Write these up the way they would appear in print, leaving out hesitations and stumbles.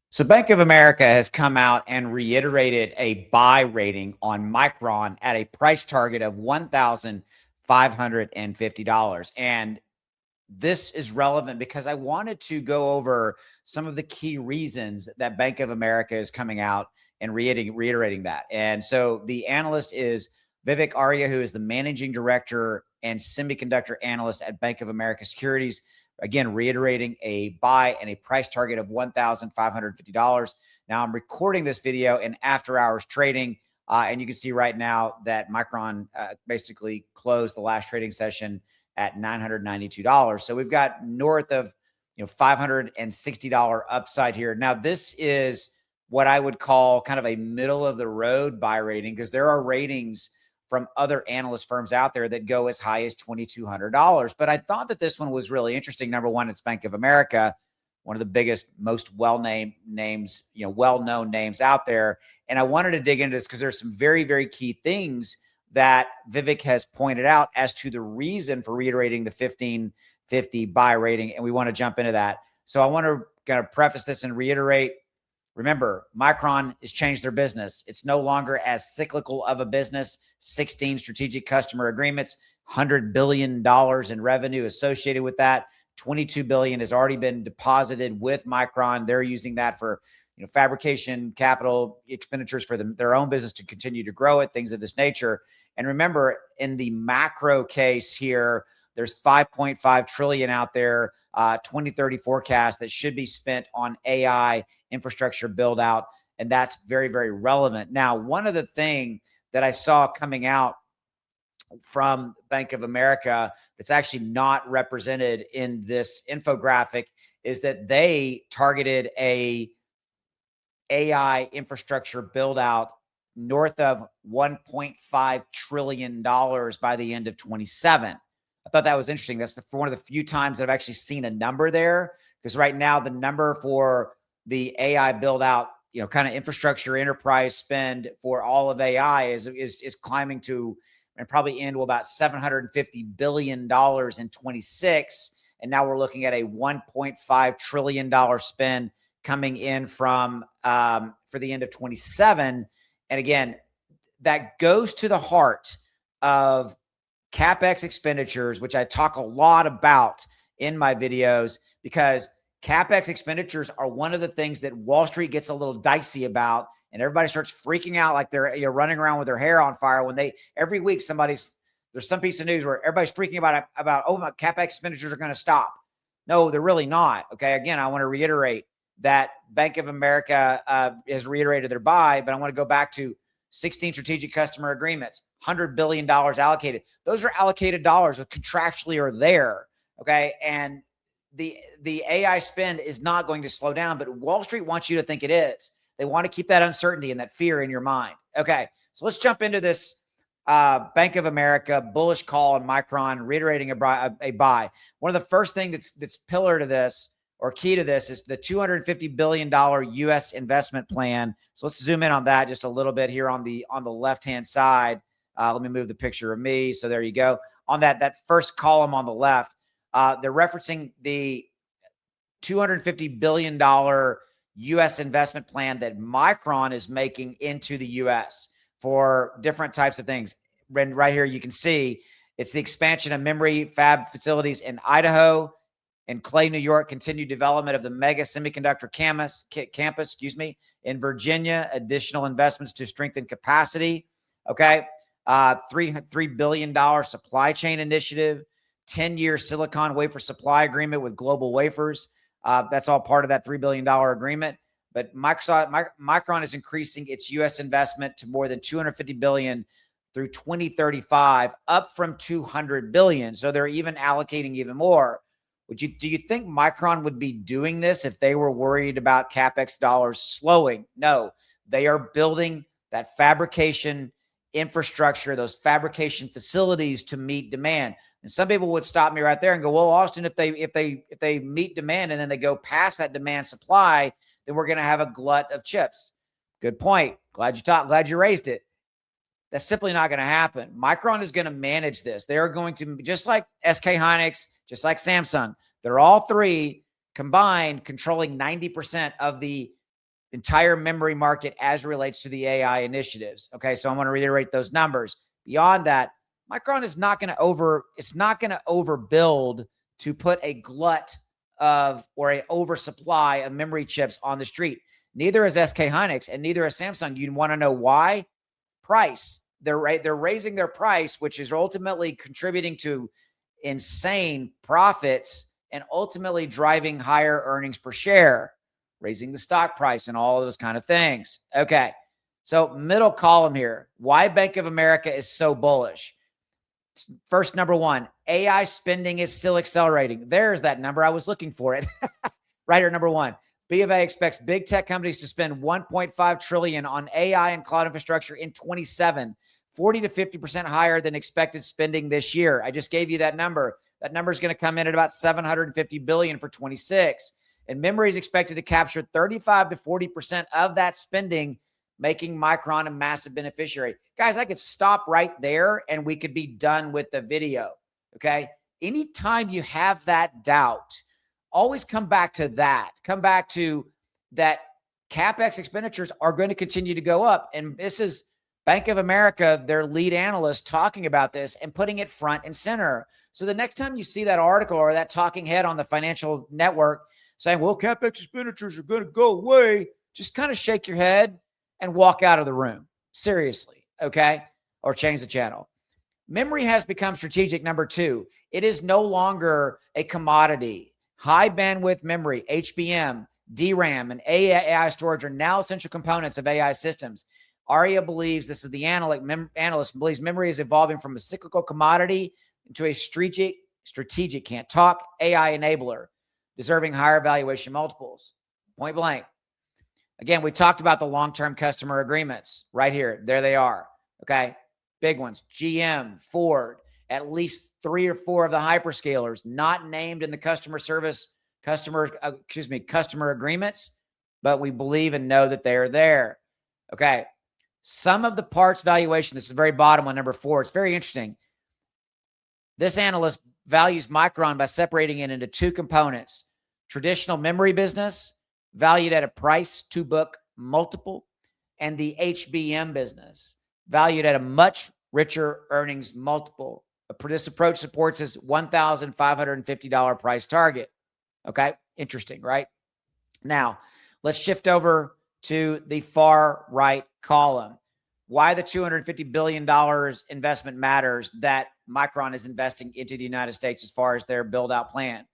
So Bank of America has come out and reiterated a buy rating on Micron at a price target of $1,550. And this is relevant because I wanted to go over some of the key reasons that Bank of America is coming out and reiterating that. And so the analyst is Vivek Arya, who is the managing director and semiconductor analyst at Bank of America Securities. Again, reiterating a buy and a price target of $1,550. Now, I'm recording this video in after hours trading. And you can see right now that Micron basically closed the last trading session at $992. So we've got north of $560 upside here. Now, this is what I would call kind of a middle of the road buy rating, because there are ratings from other analyst firms out there that go as high as $2,200. But I thought that this one was really interesting. Number one, it's Bank of America, one of the biggest, most well-known names out there. And I wanted to dig into this because there's some very, very key things that Vivek has pointed out as to the reason for reiterating the 1550 buy rating. And we want to jump into that. So I want to kind of preface this and reiterate. Remember, Micron has changed their business. It's no longer as cyclical of a business. 16 strategic customer agreements, $100 billion in revenue associated with that. $22 billion has already been deposited with Micron. They're using that for fabrication, capital expenditures for their own business to continue to grow it, things of this nature. And remember, in the macro case here, there's 5.5 trillion out there, 2030 forecast that should be spent on AI infrastructure build out. And that's very, very relevant. Now, one of the things that I saw coming out from Bank of America that's actually not represented in this infographic is that they targeted a AI infrastructure build out north of $1.5 trillion by the end of 27. I thought that was interesting. That's one of the few times that I've actually seen a number there, because right now the number for the AI build out, kind of infrastructure enterprise spend for all of AI is climbing to and probably end to about $750 billion in 26. And now we're looking at a $1.5 trillion spend coming in from for the end of 27. And again, that goes to the heart of CapEx expenditures, which I talk a lot about in my videos, because CapEx expenditures are one of the things that Wall Street gets a little dicey about, and everybody starts freaking out like they're running around with their hair on fire when every week there's some piece of news where everybody's freaking about oh, my CapEx expenditures are going to stop. No, they're really not. Okay, again, I want to reiterate that Bank of America has reiterated their buy, but I want to go back to 16 strategic customer agreements, $100 billion allocated. Those are allocated dollars that contractually are there, okay? And the AI spend is not going to slow down, but Wall Street wants you to think it is. They want to keep that uncertainty and that fear in your mind. Okay, so let's jump into this Bank of America bullish call on Micron, reiterating a buy. One of the first things that's pillar to this or key to this is the $250 billion U.S. investment plan. So let's zoom in on that just a little bit here on the left-hand side. Let me move the picture of me. So there you go. On that first column on the left, they're referencing the $250 billion U.S. investment plan that Micron is making into the U.S. for different types of things. And right here, you can see it's the expansion of memory fab facilities in Idaho, in Clay, New York, continued development of the mega semiconductor campus, in Virginia, additional investments to strengthen capacity. Okay. $3 billion supply chain initiative, 10-year silicon wafer supply agreement with Global Wafers. That's all part of that $3 billion agreement. But Micron is increasing its U.S. investment to more than $250 billion through 2035, up from $200 billion. So they're even allocating even more. Do you think Micron would be doing this if they were worried about CapEx dollars slowing? No, they are building that fabrication infrastructure, those fabrication facilities to meet demand. And some people would stop me right there and go, well, Austin, if they meet demand and then they go past that demand supply, then we're going to have a glut of chips. Good point. Glad you raised it. That's simply not going to happen. Micron is going to manage this. They are going to, just like SK Hynix, just like Samsung, they're all three combined controlling 90% of the entire memory market as it relates to the AI initiatives. Okay, so I'm going to reiterate those numbers. Beyond that, Micron is not going to it's not going to overbuild to put a glut of or an oversupply of memory chips on the street. Neither is SK Hynix and neither is Samsung. You want to know why? Price. They're raising their price, which is ultimately contributing to insane profits and ultimately driving higher earnings per share, raising the stock price and all of those kind of things. Okay. So middle column here, why Bank of America is so bullish. First, number one, AI spending is still accelerating. There's that number. I was looking for it. Right here, number one. B of A expects big tech companies to spend $1.5 trillion on AI and cloud infrastructure in 27, 40 to 50% higher than expected spending this year. I just gave you that number. That number is going to come in at about $750 billion for 26. And memory is expected to capture 35 to 40% of that spending, making Micron a massive beneficiary. Guys, I could stop right there and we could be done with the video, okay? Anytime you have that doubt, always come back to that. Come back to that CapEx expenditures are going to continue to go up. And this is Bank of America, their lead analyst, talking about this and putting it front and center. So the next time you see that article or that talking head on the financial network saying, well, CapEx expenditures are going to go away, just kind of shake your head and walk out of the room. Seriously, okay? Or change the channel. Memory has become strategic, number two. It is no longer a commodity. High bandwidth memory, HBM, DRAM, and AI storage are now essential components of AI systems. Aria believes, this is the analyst, believes memory is evolving from a cyclical commodity into a strategic, can't talk, AI enabler, deserving higher valuation multiples. Point blank. Again, we talked about the long-term customer agreements right here. There they are. Okay. Big ones. GM, Ford, at least 3 or 4 of the hyperscalers not named in the customer agreements, but we believe and know that they are there. Okay. Some of the parts valuation, this is the very bottom one, number 4. It's very interesting. This analyst values Micron by separating it into 2 components. Traditional memory business, valued at a price to book multiple, and the HBM business, valued at a much richer earnings multiple. This approach supports his $1,550 price target. Okay, interesting, right? Now, let's shift over to the far right column. Why the $250 billion investment matters that Micron is investing into the United States as far as their build-out plan.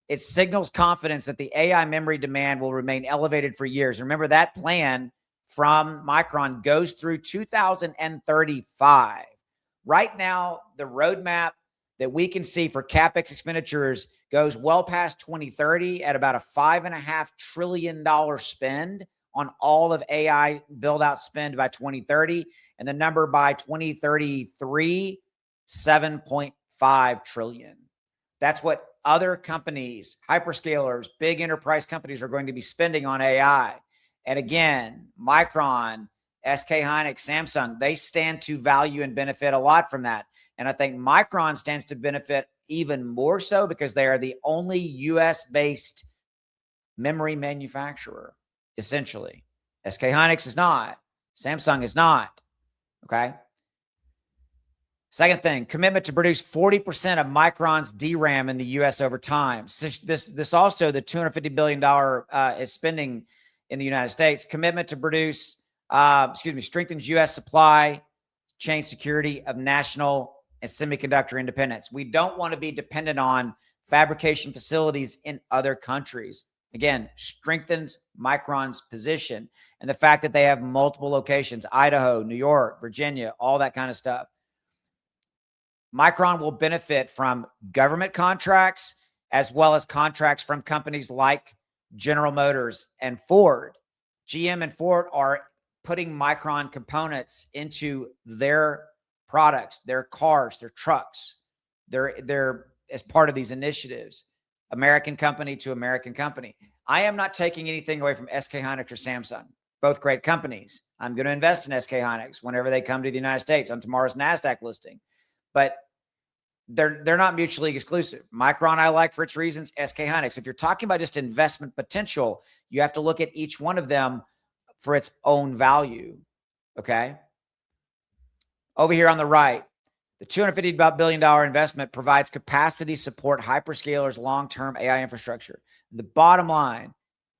It signals confidence that the AI memory demand will remain elevated for years. Remember, that plan from Micron goes through 2035. Right now, the roadmap that we can see for CapEx expenditures goes well past 2030 at about a $5.5 trillion spend on all of AI build-out spend by 2030. And the number by 2033, $7.5 trillion. That's what other companies, hyperscalers, big enterprise companies are going to be spending on AI. And again, Micron, SK Hynix, Samsung, they stand to value and benefit a lot from that. And I think Micron stands to benefit even more so because they are the only US-based memory manufacturer, essentially. SK Hynix is not. Samsung is not. Okay. Second thing, commitment to produce 40% of Micron's DRAM in the U.S. over time. This also, the $250 billion is spending in the United States. Commitment to produce, strengthens U.S. supply chain security of national and semiconductor independence. We don't want to be dependent on fabrication facilities in other countries. Again, strengthens Micron's position and the fact that they have multiple locations, Idaho, New York, Virginia, all that kind of stuff. Micron will benefit from government contracts as well as contracts from companies like General Motors and Ford. GM and Ford are putting Micron components into their products, their cars, their trucks. They're as part of these initiatives, American company to American company. I am not taking anything away from SK Hynix or Samsung, both great companies. I'm going to invest in SK Hynix whenever they come to the United States on tomorrow's NASDAQ listing. But they're not mutually exclusive. Micron I like for its reasons, SK Hynix. If you're talking about just investment potential, you have to look at each one of them for its own value. Okay. Over here on the right, the $250 billion investment provides capacity to support hyperscalers' long-term AI infrastructure. The bottom line,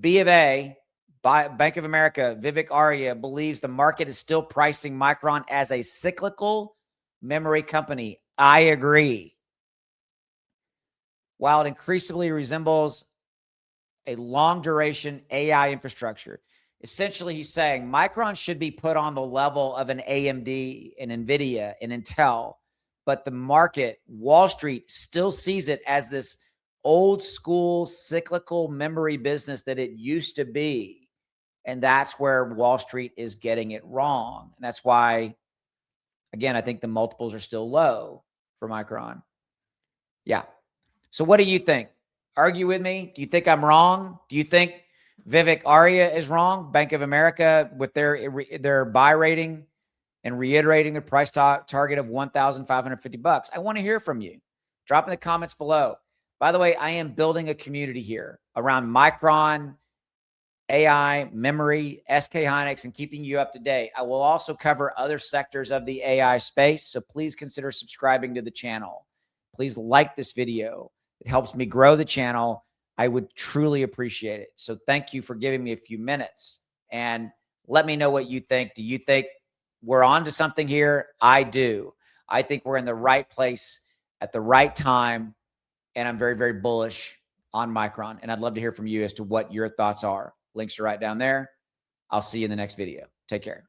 B of A, Bank of America, Vivek Arya believes the market is still pricing Micron as a cyclical memory company. I agree. While it increasingly resembles a long-duration AI infrastructure. Essentially, he's saying Micron should be put on the level of an AMD, an NVIDIA, an Intel, but the market, Wall Street, still sees it as this old school cyclical memory business that it used to be. And that's where Wall Street is getting it wrong. And that's why, again, I think the multiples are still low for Micron. Yeah. So what do you think? Argue with me. Do you think I'm wrong? Do you think Vivek Arya is wrong? Bank of America with their buy rating and reiterating the price target of $1,550. I want to hear from you. Drop in the comments below. By the way, I am building a community here around Micron, AI, memory, SK Hynix, and keeping you up to date. I will also cover other sectors of the AI space, so please consider subscribing to the channel. Please like this video. It helps me grow the channel. I would truly appreciate it. So thank you for giving me a few minutes and let me know what you think. Do you think we're on to something here? I do. I think we're in the right place at the right time. And I'm very, very bullish on Micron. And I'd love to hear from you as to what your thoughts are. Links are right down there. I'll see you in the next video. Take care.